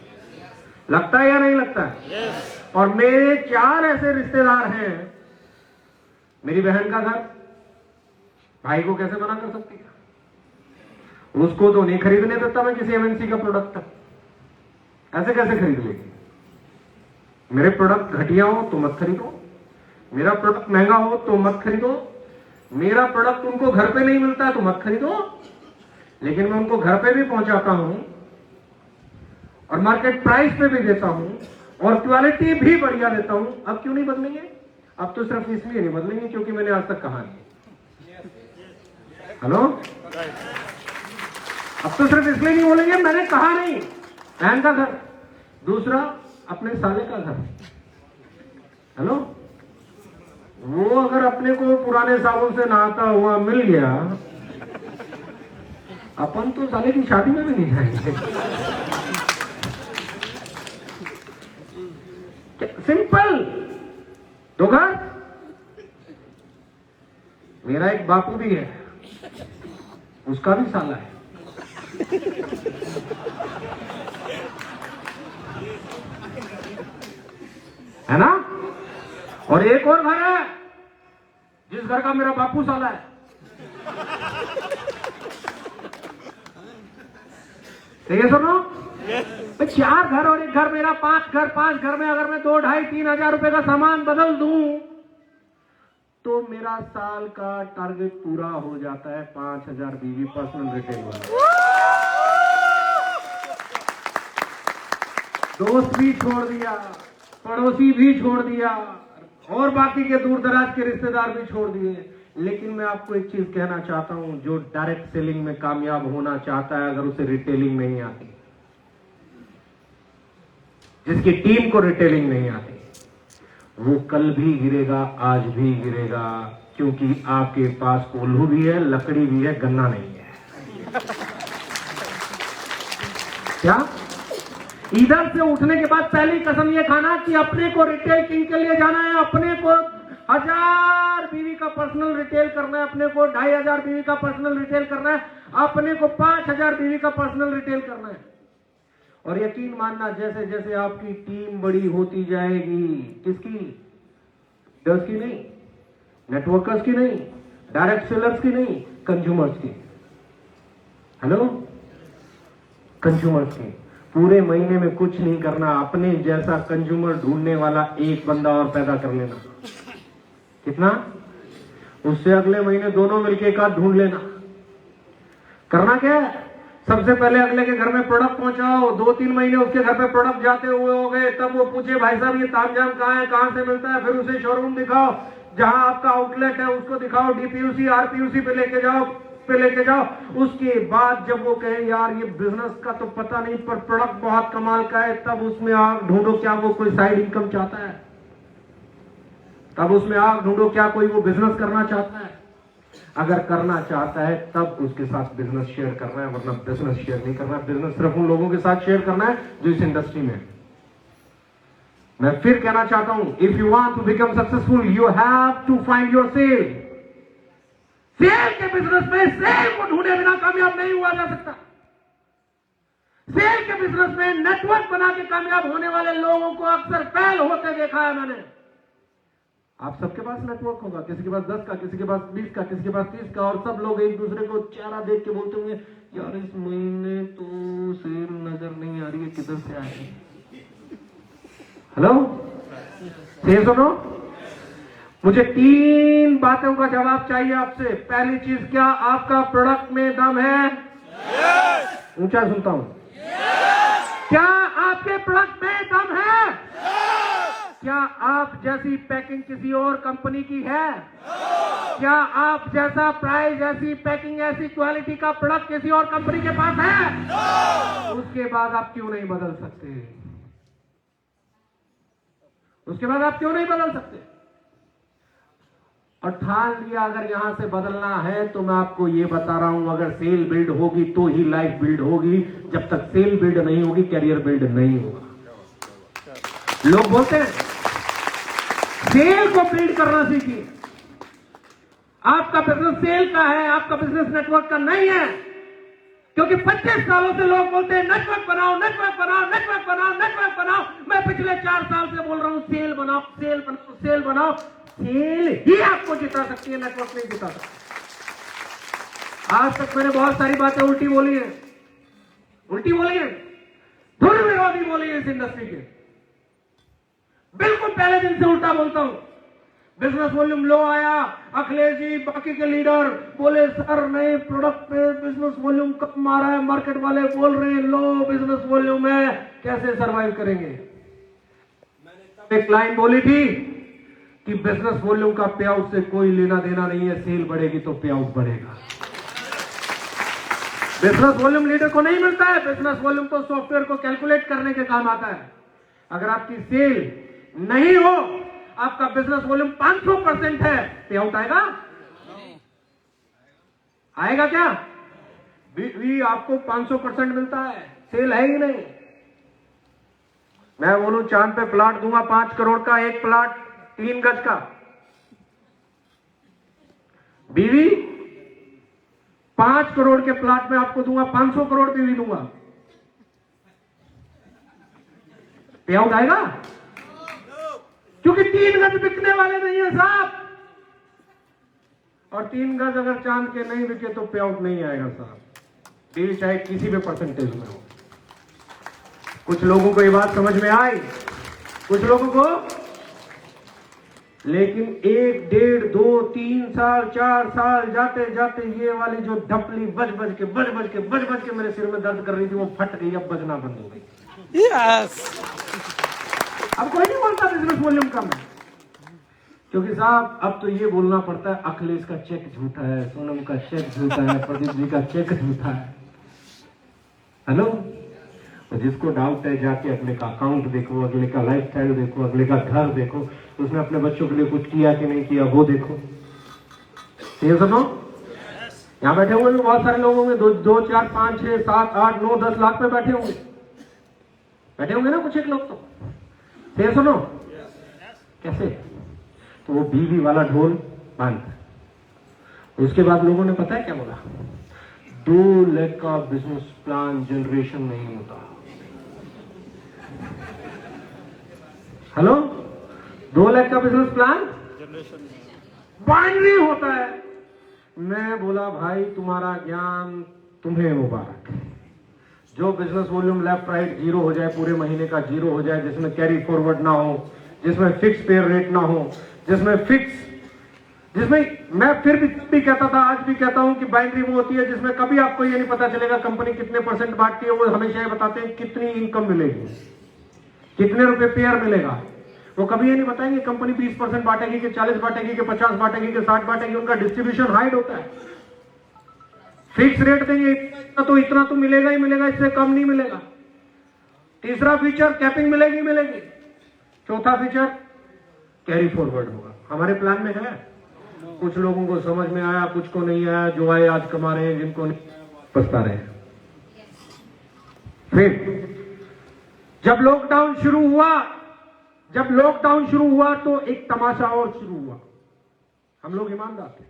लगता है या नहीं लगता है? और मेरे 4 ऐसे रिश्तेदार हैं, मेरी बहन का घर, भाई को कैसे मना कर सकती है? उसको तो नहीं खरीदने देता मैं किसी एमएनसी का प्रोडक्ट, ऐसे कैसे खरीद लेगी? मेरे प्रोडक्ट घटिया हो तो मत खरीदो, मेरा प्रोडक्ट महंगा हो तो मत खरीदो, मेरा प्रोडक्ट उनको घर पे नहीं मिलता है तो मत खरीदो, लेकिन मैं उनको घर पे भी पहुंचाता हूं और मार्केट प्राइस पे भी देता हूं और क्वालिटी भी बढ़िया देता हूं। अब क्यों नहीं बदलेंगे? अब तो सिर्फ इसलिए नहीं बदलेंगे क्योंकि मैंने आज तक कहा नहीं। हेलो, अब तो सिर्फ इसलिए नहीं बोलेंगे मैंने कहा नहीं। बहन का घर, दूसरा अपने साले का घर। हेलो, वो अगर अपने को पुराने साबुन से नहाता हुआ मिल गया, अपन तो साले की शादी में भी नहीं जाएंगे। सिंपल। तो घर, मेरा एक बापू भी है, उसका भी साला है। है ना? और एक और घर है जिस घर का मेरा बापू साला है। ठीक है सुनो, 4 घर और एक घर मेरा, 5 घर। 5 घर में अगर मैं 2, 2.5, 3 हजार रुपए का सामान बदल दूं तो मेरा साल का टारगेट पूरा हो जाता है 5,000 बीवी पर्सनल रिटेल वाला। दोस्त भी छोड़ दिया, पड़ोसी भी छोड़ दिया और बाकी के दूर दराज के रिश्तेदार भी छोड़ दिए। लेकिन मैं आपको एक चीज कहना चाहता हूं, जो डायरेक्ट सेलिंग में कामयाब होना चाहता है, अगर उसे रिटेलिंग नहीं आती, जिसकी टीम को रिटेलिंग नहीं आती, वो कल भी गिरेगा, आज भी गिरेगा, क्योंकि आपके पास कोल्हू भी है, लकड़ी भी है, गन्ना नहीं है। क्या? इधर से उठने के बाद पहली कसम ये खाना कि अपने को रिटेल किंग के लिए जाना है, अपने को 1000 बीवी का पर्सनल रिटेल करना है, अपने को 2,500 बीवी का पर्सनल रिटेल करना है, अपने को 5,000 बीवी का पर्सनल रिटेल करना है। और यकीन मानना, जैसे जैसे आपकी टीम बड़ी होती जाएगी, किसकी? सेल्स की नहीं, नेटवर्कर्स की नहीं, डायरेक्ट सेलर्स की नहीं, कंज्यूमर्स की। हेलो, कंज्यूमर्स की। पूरे महीने में कुछ नहीं करना, अपने जैसा कंज्यूमर ढूंढने वाला एक बंदा और पैदा कर लेना। कितना? उससे अगले महीने दोनों मिलके एक आध ढूंढ लेना। करना क्या है? सबसे पहले अगले के घर में प्रोडक्ट पहुंचाओ, 2-3 महीने उसके घर पे प्रोडक्ट जाते हुए हो गए, तब वो पूछे भाई साहब ये तामझाम कहाँ है, कहाँ से मिलता है, फिर उसे शोरूम दिखाओ, जहां आपका आउटलेट है उसको दिखाओ, डीपीयूसी आरपीयूसी पे लेके जाओ। उसके बाद जब वो कहे यार ये बिजनेस का तो पता नहीं पर प्रोडक्ट बहुत कमाल का है, तब उसमें आग ढूंढो क्या वो कोई साइड इनकम चाहता है, तब उसमें आग ढूंढो क्या कोई वो बिजनेस करना चाहता है। अगर करना चाहता है तब उसके साथ बिजनेस शेयर करना है, वरना बिजनेस शेयर नहीं करना। बिजनेस सिर्फ उन लोगों के साथ शेयर करना है जो इस इंडस्ट्री में। मैं फिर कहना चाहता हूं, if you want to become successful you have to find your sale. Sale के बिजनेस में सेल को ढूंढे बिना कामयाब नहीं हुआ जा सकता। सेल के बिजनेस में नेटवर्क बना के कामयाब होने वाले लोगों को अक्सर फेल होते देखा है मैंने। आप सबके पास नेटवर्क होगा, किसी के पास 10 का, किसी के पास 20 का, किसी के पास 30 का, और सब लोग एक दूसरे को चेहरा देख के बोलते होंगे यार इस महीने तो सेल नजर नहीं आ रही है, किधर से आए। हेलो, फिर सुनो, मुझे 3 बातों का जवाब चाहिए आपसे। पहली चीज, क्या आपका प्रोडक्ट में दम है? ऊंचा सुनता हूं। क्या आपके प्रोडक्ट में दम है? क्या आप जैसी पैकिंग किसी और कंपनी की है? क्या आप जैसा प्राइस, ऐसी पैकिंग, ऐसी क्वालिटी का प्रोडक्ट किसी और कंपनी के पास है? उसके बाद आप क्यों नहीं बदल सकते? उसके बाद आप क्यों नहीं बदल सकते? और ठान लिया अगर यहां से बदलना है, तो मैं आपको यह बता रहा हूं, अगर सेल बिल्ड होगी तो ही लाइफ बिल्ड होगी। जब तक सेल बिल्ड नहीं होगी, कैरियर बिल्ड नहीं होगा। लोग बोलते हैं सेल को बिल्ड करना सीखिए। आपका बिजनेस सेल का है, आपका बिजनेस नेटवर्क का नहीं है। क्योंकि 25 सालों से लोग बोलते हैं नेटवर्क बनाओ, नेटवर्क बनाओ, नेटवर्क बनाओ, नेटवर्क बनाओ। मैं पिछले 4 साल से बोल रहा हूं सेल बनाओ, सेल बनाओ, सेल बनाओ। सेल ही आपको जिता सकती है, नेटवर्क नहीं जिता सकती। आज तक मैंने बहुत सारी बातें उल्टी बोली है, धुन विरोधी बोली है इस इंडस्ट्री के। बिल्कुल पहले दिन से उल्टा बोलता हूं। बिजनेस वॉल्यूम लो आया, अखिलेश जी बाकी के लीडर बोले सर नए प्रोडक्ट पे बिजनेस वॉल्यूम कम आ रहा है, मार्केट वाले बोल रहे हैं लो बिजनेस वॉल्यूम है, कैसे सरवाइव करेंगे? मैंने एक लाइन बोली थी कि बिजनेस वॉल्यूम का पे आउट से कोई लेना देना नहीं है, सेल बढ़ेगी तो पे आउट बढ़ेगा। बिजनेस वॉल्यूम लीडर को नहीं मिलता है, बिजनेस वॉल्यूम तो सॉफ्टवेयर को कैलकुलेट करने के काम आता है। अगर आपकी सेल नहीं हो, आपका बिजनेस वॉल्यूम 500% है, पे आउट आएगा? आएगा क्या? भी आपको 500% मिलता है, सेल है ही नहीं। मैं बोलूं चांद पे प्लाट दूंगा 5 करोड़ का, एक प्लाट 3 गज का, बीवी 5 करोड़ के प्लाट में आपको दूंगा 500 करोड़ बीवी दूंगा, पे आउट आएगा? क्योंकि 3 गज बिकने वाले नहीं है साहब, और 3 गज अगर चांद के नहीं बिके तो पे आउट नहीं आएगा साहब, डील चाहे किसी भी परसेंटेज में हो। कुछ लोगों को ये बात समझ में आई, कुछ लोगों को, लेकिन 1, 1.5, 2, 3 साल, 4 साल जाते जाते ये वाली जो ढपली बज के मेरे सिर में दर्द कर रही थी, वो फट गई, अब बजना बंद हो गई। यस। अब कोई नहीं बोलता बिजनेस वॉल्यूम कम है, क्योंकि साहब अब तो ये बोलना पड़ता है अखिलेश का चेक झूठा है, सोनम का चेक झूठा है, प्रदीप जी का चेक झूठा है। हेलो, तो जिसको डाउट है जाके अगले का अकाउंट देखो, अगले का लाइफस्टाइल देखो, अगले का घर देखो, उसने अपने बच्चों के लिए कुछ किया कि नहीं किया वो देखो। ये सुनो, यहां बैठे हुए बहुत सारे लोग होंगे, 2, 4, 5, 6, 7, 8, 9, 10 लाख पे बैठे होंगे ना कुछ एक लोग तो। ये सुनो, कैसे? तो वो बीवी वाला ढोल बंद। उसके बाद लोगों ने पता है क्या बोला? 2 लाख का बिजनेस प्लान जनरेशन नहीं होता। हेलो, 2 लाख का बिजनेस प्लान बाइनरी होता है। मैं बोला भाई तुम्हारा ज्ञान तुम्हें मुबारक। जो बिजनेस वॉल्यूम लेफ्ट राइट 0 हो जाए, पूरे महीने का 0 हो जाए, जिसमें कैरी फॉरवर्ड ना हो, जिसमें फिक्स पेयर रेट ना हो, जिसमें मैं फिर भी कहता था, आज भी कहता हूं कि बाइनरी वो होती है जिसमें कभी आपको ये नहीं पता चलेगा कंपनी कितने % बांटती है। वो हमेशा ये बताते हैं कितनी इनकम मिलेगी, कितने रुपए पेयर मिलेगा। वो कभी ये नहीं बताएंगे कंपनी 20% बांटेगी कि 40 बांटेगी कि 50 बांटेगी कि 60 बांटेगी। उनका डिस्ट्रीब्यूशन हाइड होता है। फिक्स रेट देंगे इतना तो मिलेगा ही मिलेगा, इससे कम नहीं मिलेगा। तीसरा फीचर कैपिंग मिलेगी। चौथा फीचर कैरी फॉरवर्ड होगा। हमारे प्लान में है। कुछ लोगों को समझ में आया, कुछ को नहीं आया। जो आए आज कमा रहे हैं, जिनको नहीं पछता रहे हैं। फिर जब लॉकडाउन शुरू हुआ तो एक तमाशा और शुरू हुआ। हम लोग ईमानदार थे।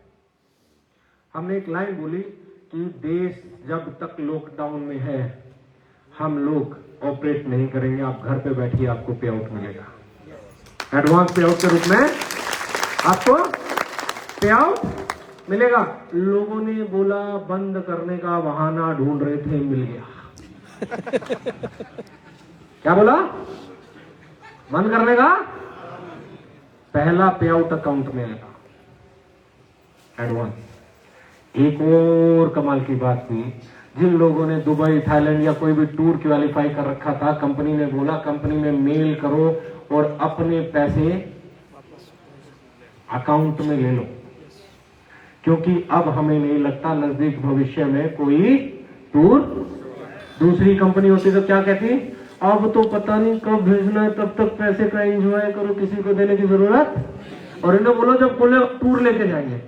हमने एक लाइन बोली कि देश जब तक लॉकडाउन में है हम लोग ऑपरेट नहीं करेंगे, आप घर पे बैठिए, आपको पे आउट मिलेगा। एडवांस पे आउट के रूप में आपको पे आउट मिलेगा। लोगों ने बोला बंद करने का बहाना ढूंढ रहे थे, मिल गया। क्या बोला? बंद करने का पहला पे आउट अकाउंट में आएगा, एडवांस। एक और कमाल की बात हुई, जिन लोगों ने दुबई, थाईलैंड या कोई भी टूर क्वालिफाई कर रखा था, कंपनी ने बोला कंपनी में मेल करो और अपने पैसे अकाउंट में ले लो, क्योंकि अब हमें नहीं लगता नजदीक भविष्य में कोई टूर। दूसरी कंपनी होती तो क्या कहती, अब तो पता नहीं कब भेजना है, तब तक पैसे का एंजॉय करो, किसी को देने की जरूरत। और इन्हें बोलो जब बोले टूर लेके जाएंगे।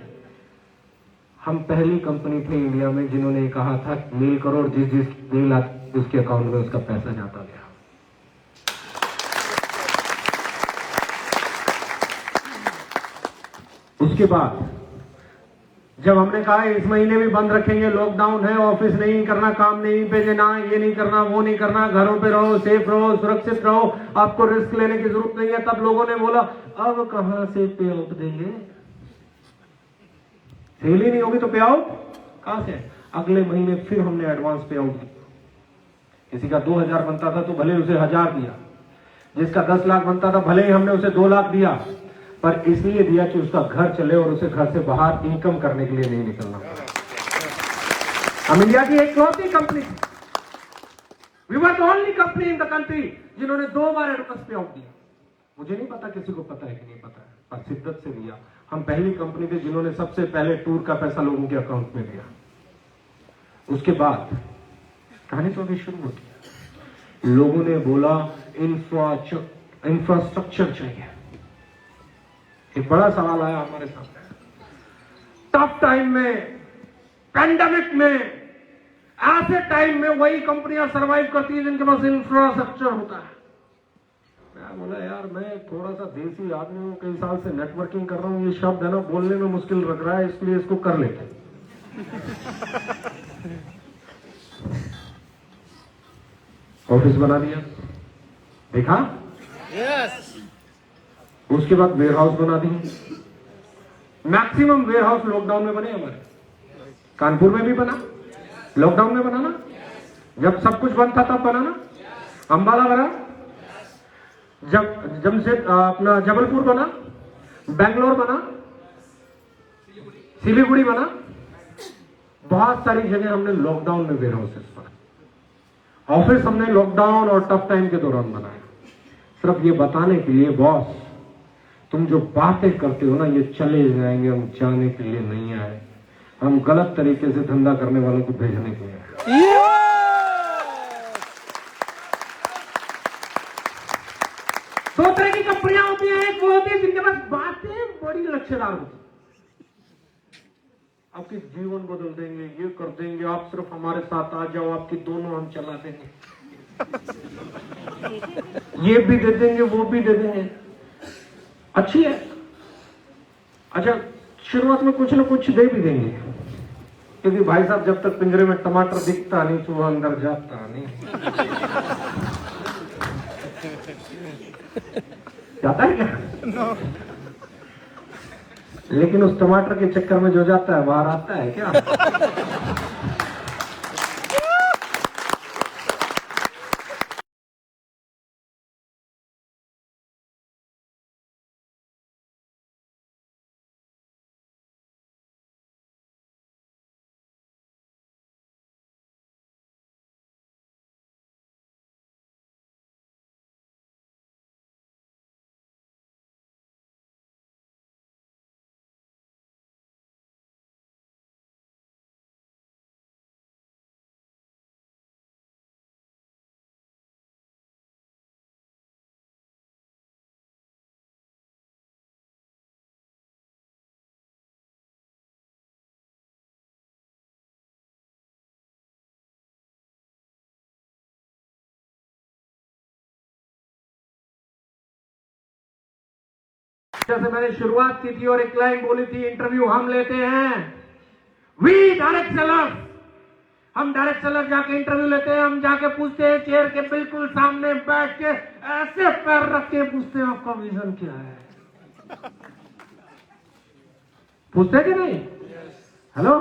हम पहली कंपनी थे इंडिया में जिन्होंने कहा था मेल करो और जिस मेल उसके अकाउंट में उसका पैसा जाता गया। उसके बाद जब हमने कहा इस महीने भी बंद रखेंगे, लॉकडाउन है, ऑफिस नहीं करना, काम नहीं भेजना, ये नहीं करना, वो नहीं करना, घरों पे रहो, सेफ रहो, सुरक्षित रहो, आपको रिस्क लेने की जरूरत नहीं है, तब लोगों ने बोला अब कहां से पे आउट देंगे, सेल ही नहीं होगी तो पे आउट कहां से। अगले महीने फिर हमने एडवांस पे आउट दिया। किसी का 2000 बनता था तो भले उसे 1000 दिया, जिसका 10 लाख बनता था भले ही हमने उसे 2 लाख दिया, पर इसलिए दिया कि उसका घर चले और उसे घर से बाहर इनकम करने के लिए नहीं निकलना पड़ा। हम इंडिया की एक लौती company, we were the only company in the country जिन्होंने 2 बार एडवांस पे आउट दिया। मुझे नहीं पता किसी को पता है कि नहीं पता है, पर शिद्दत से दिया। हम पहली कंपनी थे जिन्होंने सबसे पहले टूर का पैसा लोगों के अकाउंट में दिया। उसके बाद कहानी तो अभी शुरू होती है। लोगों ने बोला इंफ्रास्ट्रक्चर चाहिए। एक बड़ा सवाल आया हमारे सामने, टफ टाइम में, पैंडेमिक में, ऐसे टाइम में वही कंपनियां सरवाइव करती है जिनके पास इंफ्रास्ट्रक्चर होता है। मैं बोला यार मैं थोड़ा सा देसी आदमी हूं, कई साल से नेटवर्किंग कर रहा हूं, ये शब्द है ना बोलने में मुश्किल लग रहा है, इसलिए इसको कर लेते हैं। ऑफिस बना दिया, देखा? यस। उसके बाद वेयर हाउस बना दी। मैक्सिमम वेयर हाउस लॉकडाउन में बने हमारे। कानपुर में भी बना, लॉकडाउन में बना ना, जब सब कुछ बंद था तब बना ना। अंबाला बना, जब जमशेद अपना जबलपुर बना, बेंगलोर बना, सिलीगुड़ी बना, बहुत सारी जगह हमने लॉकडाउन में वेयर हाउसेस बना। ऑफिस हमने लॉकडाउन और टफ टाइम के दौरान बनाया, सिर्फ ये बताने के लिए बॉस तुम जो बातें करते हो ना ये चले जाएंगे, हम जाने के लिए नहीं आए, हम गलत तरीके से धंधा करने वालों को भेजने के लिए आए। दो तरह की कंपनियां होती हैं, एक वो होती है जिनके पास बातें बड़ी लक्ष्यदार होती, आपके जीवन बदल देंगे, ये कर देंगे, आप सिर्फ हमारे साथ आ जाओ, आपकी दोनों हम चला देंगे, ये भी दे देंगे, वो भी दे देंगे। अच्छी है, अच्छा शुरुआत में कुछ ना कुछ दे भी देंगे, क्योंकि भाई साहब जब तक पिंजरे में टमाटर दिखता नहीं चूहा अंदर जाता नहीं। जाता है क्या? no. लेकिन उस टमाटर के चक्कर में जो जाता है बाहर आता है क्या? जैसे मैंने शुरुआत की थी और एक लाइन बोली थी, इंटरव्यू हम लेते हैं, वी डायरेक्ट सेलर, हम डायरेक्ट सेलर जाके इंटरव्यू लेते हैं, हम जाके पूछते हैं चेयर के बिल्कुल सामने बैठ के ऐसे पैर रख के पूछते हैं आपका विजन क्या है? पूछते कि नहीं? हेलो,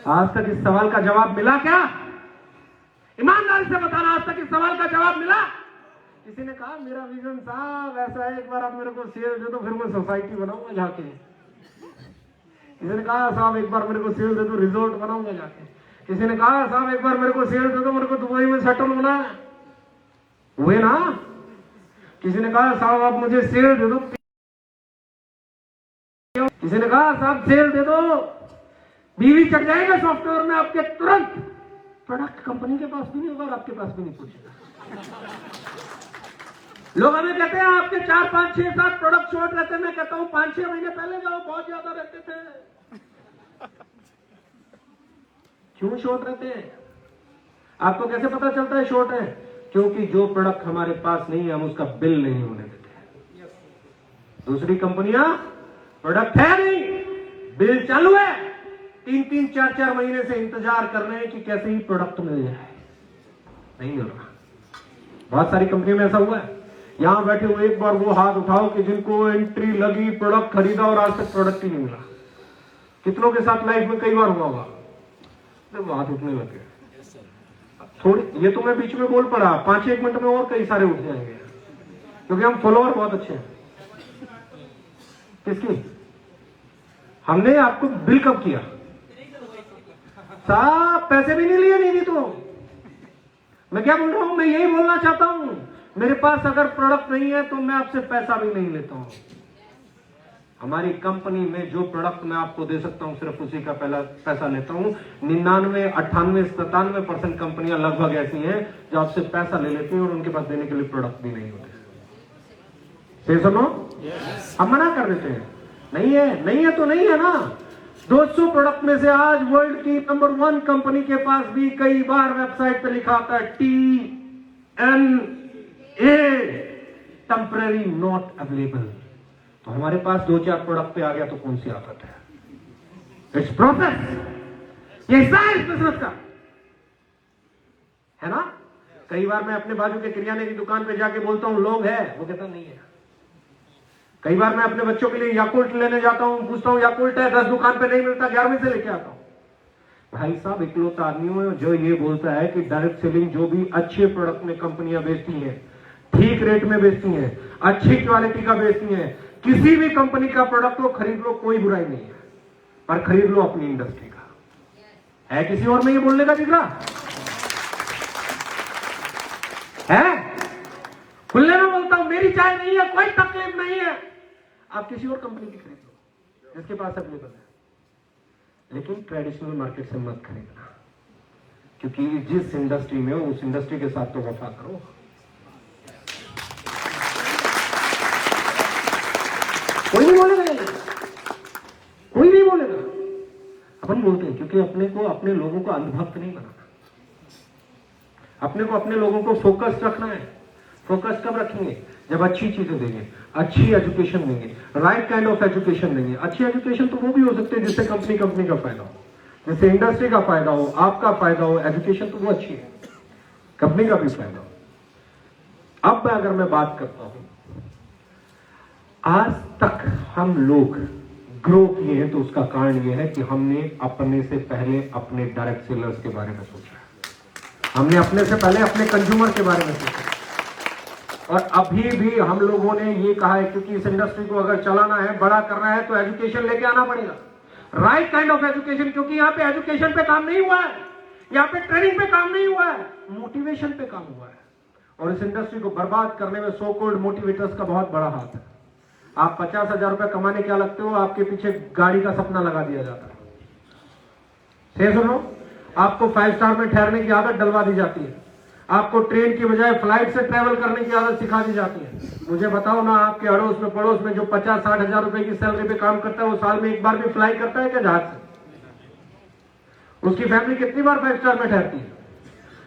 आज तक इस सवाल का जवाब मिला क्या? ईमानदारी से बताना, आज तक इस सवाल का जवाब मिला? किसी ने कहा मेरा विजन साहब ऐसा है, एक बार आप मेरे को शेयर दे दो फिर मैं सोसाइटी बनाऊंगा जाके। किसी ने कहा साहब एक बार मेरे को शेयर दे दो रिजॉर्ट बनाऊंगा जाके। किसी ने कहा साहब एक बार मेरे को शेयर दे दो मेरे को दुबई में सेटल होना है, हुए ना। किसी ने कहा साहब आप मुझे शेयर दे दो, किसी ने कहा साहब शेयर दे दो बीवी चढ़ जाएगा सॉफ्टवेयर में आपके तुरंत। प्रोडक्ट कंपनी के पास भी नहीं होगा और आपके पास भी नहीं पूछेगा। लोग हमें कहते हैं आपके 4, 5, 6, 7 प्रोडक्ट शॉर्ट रहते हैं। मैं कहता हूं 5-6 महीने पहले जाओ, बहुत ज्यादा रहते थे। क्यों शॉर्ट रहते हैं? आपको कैसे पता चलता है शॉर्ट है? क्योंकि जो प्रोडक्ट हमारे पास नहीं है हम उसका बिल नहीं होने देते। दूसरी कंपनियां प्रोडक्ट है नहीं, बिल चालू है, 3-3, 4-4 महीने से इंतजार कर रहे हैं कि कैसे ही प्रोडक्ट मिल जाए, नहीं मिल रहा। बहुत सारी कंपनियों में ऐसा हुआ है। यहां बैठे हुए एक बार वो हाथ उठाओ कि जिनको एंट्री लगी, प्रोडक्ट खरीदा और आज तक प्रोडक्ट ही नहीं मिला। कितनों के साथ लाइफ में कई बार हुआ होगा? वो हाथ उठने लगे थोड़ी, ये तो मैं बीच में बोल पड़ा, 5-1 मिनट में और कई सारे उठ जाएंगे क्योंकि हम फॉलोअर बहुत अच्छे हैं। किसकी? हमने आपको बिल कब किया साहब? पैसे भी नहीं लिए, नहीं दी तो मैं क्या बोल रहा हूं? मैं यही बोलना चाहता हूं, मेरे पास अगर प्रोडक्ट नहीं है तो मैं आपसे पैसा भी नहीं लेता हूं। हमारी कंपनी में जो प्रोडक्ट मैं आपको दे सकता हूं सिर्फ उसी का पहला पैसा लेता हूं। 99, 98, 97% कंपनियां लगभग ऐसी हैं जो आपसे पैसा ले लेती हैं और उनके पास देने के लिए प्रोडक्ट भी नहीं होते। सही सुनो, हम मना कर देते हैं, नहीं है, नहीं है तो नहीं है ना। 200 प्रोडक्ट में से आज वर्ल्ड की नंबर 1 कंपनी के पास भी कई बार वेबसाइट पे लिखा आता है TNA, टेम्पररी नॉट अवेलेबल। तो हमारे पास 2-4 प्रोडक्ट पे आ गया तो कौन सी आफत है? इट्स प्रोसेस, ये हिस्सा है इस बिजनेस का, है ना। कई बार मैं अपने बाजू के किराने की दुकान पे जाके बोलता हूं लोग है, वो कहता नहीं है। कई बार मैं अपने बच्चों के लिए याकुल्ट लेने जाता हूं, पूछता हूं याकुल्ट है, 10 दुकान पे नहीं मिलता, 11वीं से लेके आता हूं। भाई साहब इकलौता आदमी हूं जो ये बोलता है कि डायरेक्ट सेलिंग जो भी अच्छे प्रोडक्ट में कंपनियां बेचती हैं, ठीक रेट में बेचती हैं, अच्छी क्वालिटी का बेचती हैं, किसी भी कंपनी का प्रोडक्ट को खरीद लो, कोई बुराई नहीं है, पर खरीद लो अपनी इंडस्ट्री का। है किसी और में ये बोलने का जिक्र है? खुले में बोलता हूं, मेरी चाय नहीं है, कोई तकलीफ नहीं है, आप किसी और कंपनी की खरीद लो जिसके पास अवेलेबल है, लेकिन ट्रेडिशनल मार्केट से मत खरीदना, क्योंकि जिस इंडस्ट्री में हो उस इंडस्ट्री के साथ तो वफा करो। कोई नहीं बोलेगा, कोई नहीं बोलेगा। अपन बोलते हैं क्योंकि अपने को, अपने लोगों को अंधभक्त नहीं बनाना, अपने को अपने लोगों को फोकस रखना है। फोकस कब रखेंगे? जब अच्छी चीजें देंगे, अच्छी एजुकेशन देंगे, राइट काइंड ऑफ एजुकेशन देंगे। अच्छी एजुकेशन तो वो भी हो सकती है जिससे कंपनी का फायदा हो, जिससे इंडस्ट्री का फायदा हो, आपका फायदा हो। एजुकेशन तो वो अच्छी है, कंपनी का भी फायदा हो। अब अगर मैं बात करता हूं, आज तक हम लोग ग्रो किए हैं तो उसका कारण यह है कि हमने अपने से पहले अपने डायरेक्ट सेलर्स के बारे में सोचा, हमने अपने से पहले अपने कंज्यूमर के बारे में सोचा। और अभी भी हम लोगों ने ये कहा है क्योंकि इस इंडस्ट्री को अगर चलाना है, बड़ा करना है, तो एजुकेशन लेके आना पड़ेगा, राइट काइंड ऑफ एजुकेशन। क्योंकि यहाँ पे एजुकेशन पे काम नहीं हुआ है, यहाँ पे ट्रेनिंग पे काम नहीं हुआ है, मोटिवेशन पे काम हुआ है। और इस इंडस्ट्री को बर्बाद करने में सो कॉल्ड मोटिवेटर्स का बहुत बड़ा हाथ है। आप 50,000 रुपए कमाने क्या लगते हो, आपके पीछे गाड़ी का सपना लगा दिया जाता है। सही सुनो, आपको 5 स्टार में ठहरने की आदत डलवा दी जाती है, आपको ट्रेन की बजाय फ्लाइट से ट्रेवल करने की आदत सिखा दी जाती है। मुझे बताओ ना, आपके अड़ोस में पड़ोस में जो 50-60 हजार रुपए की सैलरी पे काम करता है, वो साल में एक बार भी फ्लाई करता है क्या जहाज से? उसकी फैमिली कितनी बार 5 स्टार में ठहरती है?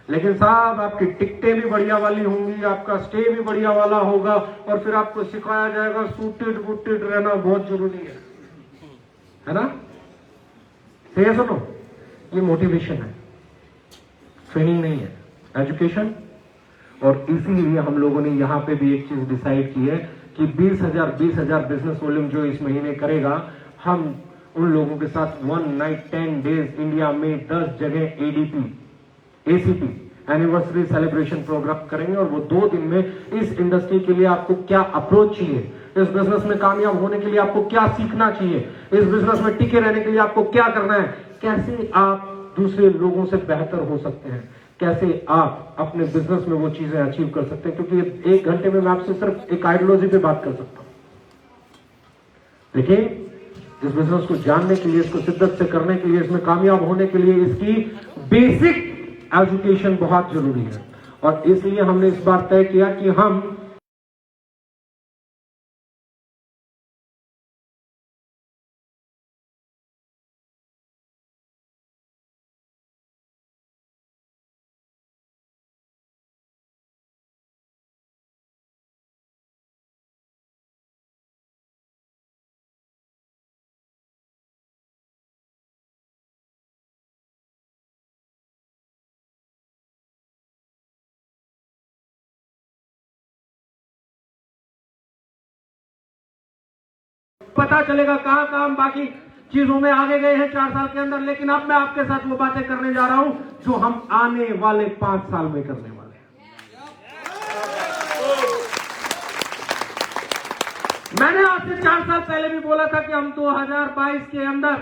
लेकिन साहब आपकी टिकटें भी बढ़िया वाली होंगी, आपका स्टे भी बढ़िया वाला होगा, और फिर आपको सिखाया जाएगा सूटेड बूटेड रहना बहुत जरूरी है ना। तो ये सुनो, ये मोटिवेशन है, ट्रेनिंग नहीं है, एजुकेशन। और इसीलिए हम लोगों ने यहां पे भी एक चीज डिसाइड की है कि 20,000 बिजनेस वॉल्यूम जो इस महीने करेगा, हम उन लोगों के साथ 1 नाइट 10 डेज इंडिया में 10 जगह ADP ACP anniversary celebration programme करेंगे और वो 2 दिन में इस इंडस्ट्री के लिए आपको क्या अप्रोच चाहिए, इस बिजनेस में कामयाब होने के लिए आपको क्या सीखना चाहिए, इस बिजनेस में टिके रहने के लिए आपको क्या करना है, कैसे आप दूसरे लोगों से बेहतर हो सकते हैं, कैसे आप अपने बिजनेस में वो चीजें अचीव कर सकते हैं। क्योंकि 1 घंटे में मैं आपसे सिर्फ एक आइडियोलॉजी पे बात कर सकता हूं, लेकिन इस बिजनेस को जानने के लिए, इसको शिद्दत से करने के लिए, इसमें कामयाब होने के लिए इसकी बेसिक एजुकेशन बहुत जरूरी है। और इसलिए हमने इस बार तय किया कि हम पता चलेगा कहां कहां हम बाकी चीजों में आगे गए हैं 4 साल के अंदर। लेकिन अब मैं आपके साथ वो बातें करने जा रहा हूं जो हम आने वाले 5 साल में करने वाले हैं। मैंने आपसे 4 साल पहले भी बोला था कि हम 2022 के अंदर